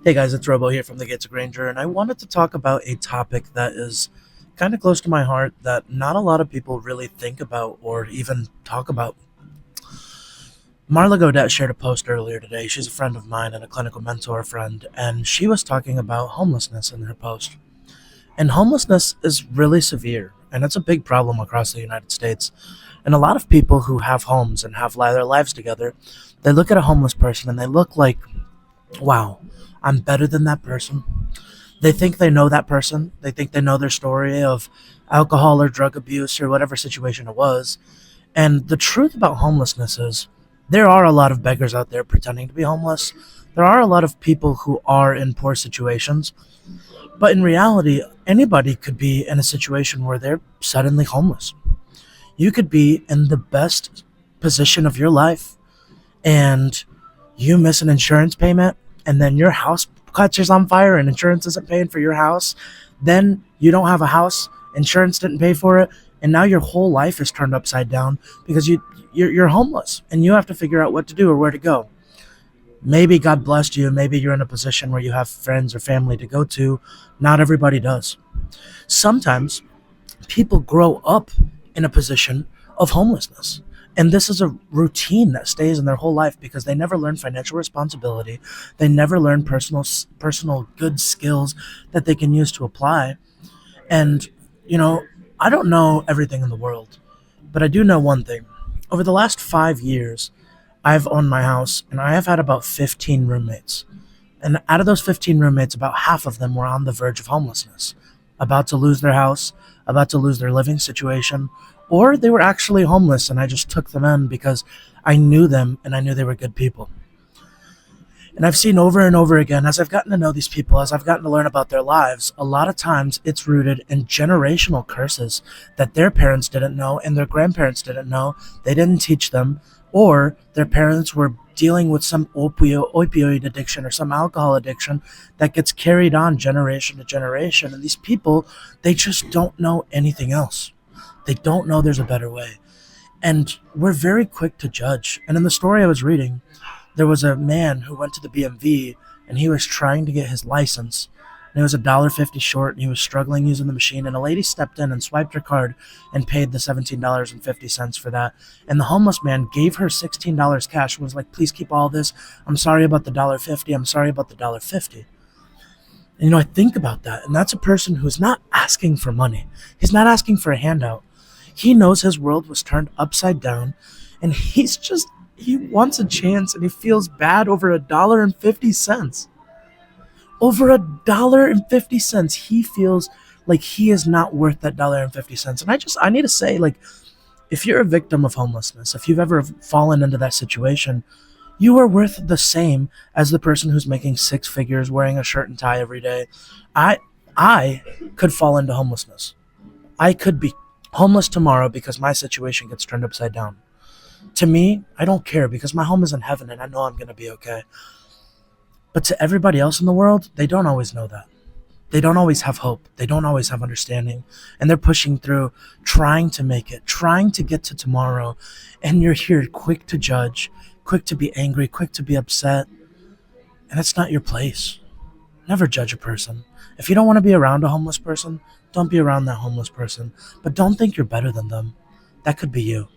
Hey guys, it's Robo here from the Gates of Granger, and I wanted to talk about a topic that is kind of close to my heart that not a lot of people really think about or even talk about. Marla Godet shared a post earlier today. She's a friend of mine and a clinical mentor friend, and she was talking about homelessness in her post. And homelessness is really severe, and it's a big problem across the United States. And a lot of people who have homes and have their lives together, they look at a homeless person and they look like, wow, I'm better than that person. They think they know that person. They think they know their story of alcohol or drug abuse or whatever situation it was. And the truth about homelessness is there are a lot of beggars out there pretending to be homeless. There are a lot of people who are in poor situations. But in reality, anybody could be in a situation where they're suddenly homeless. You could be in the best position of your life and you miss an insurance payment and then your house catches on fire and insurance isn't paying for your house, then you don't have a house, insurance didn't pay for it, and now your whole life is turned upside down because you're homeless and you have to figure out what to do or where to go. Maybe God blessed you, maybe you're in a position where you have friends or family to go to. Not everybody does. Sometimes people grow up in a position of homelessness. And this is a routine that stays in their whole life because they never learn financial responsibility. They never learn personal good skills that they can use to apply. And you know, I don't know everything in the world, but I do know one thing. Over the last 5 years, I've owned my house and I have had about 15 roommates. And out of those 15 roommates, about half of them were on the verge of homelessness, about to lose their house, about to lose their living situation, or they were actually homeless and I just took them in because I knew them and I knew they were good people. And I've seen over and over again, as I've gotten to know these people, as I've gotten to learn about their lives, a lot of times it's rooted in generational curses that their parents didn't know and their grandparents didn't know. They didn't teach them, or their parents were dealing with some opioid addiction or some alcohol addiction that gets carried on generation to generation. And these people, they just don't know anything else. They don't know there's a better way. And we're very quick to judge. And in the story I was reading, there was a man who went to the BMV and he was trying to get his license. And it was $1.50 short and he was struggling using the machine. And a lady stepped in and swiped her card and paid the $17.50 for that. And the homeless man gave her $16 cash and was like, please keep all this. I'm sorry about the $1.50. I'm sorry about the $1.50. And I think about that. And that's a person who's not asking for money. He's not asking for a handout. He knows his world was turned upside down and he wants a chance and he feels bad over $1.50. Over $1.50. He feels like he is not worth that $1.50. And I need to say, like, if you're a victim of homelessness, if you've ever fallen into that situation, you are worth the same as the person who's making six figures wearing a shirt and tie every day. I I could fall into homelessness. I could be homeless tomorrow because my situation gets turned upside down. To me, I don't care because my home is in heaven and I know I'm going to be okay. But to everybody else in the world, they don't always know that. They don't always have hope. They don't always have understanding. And they're pushing through, trying to make it, trying to get to tomorrow. And you're here quick to judge, quick to be angry, quick to be upset. And it's not your place. Never judge a person. If you don't want to be around a homeless person, don't be around that homeless person. But don't think you're better than them. That could be you.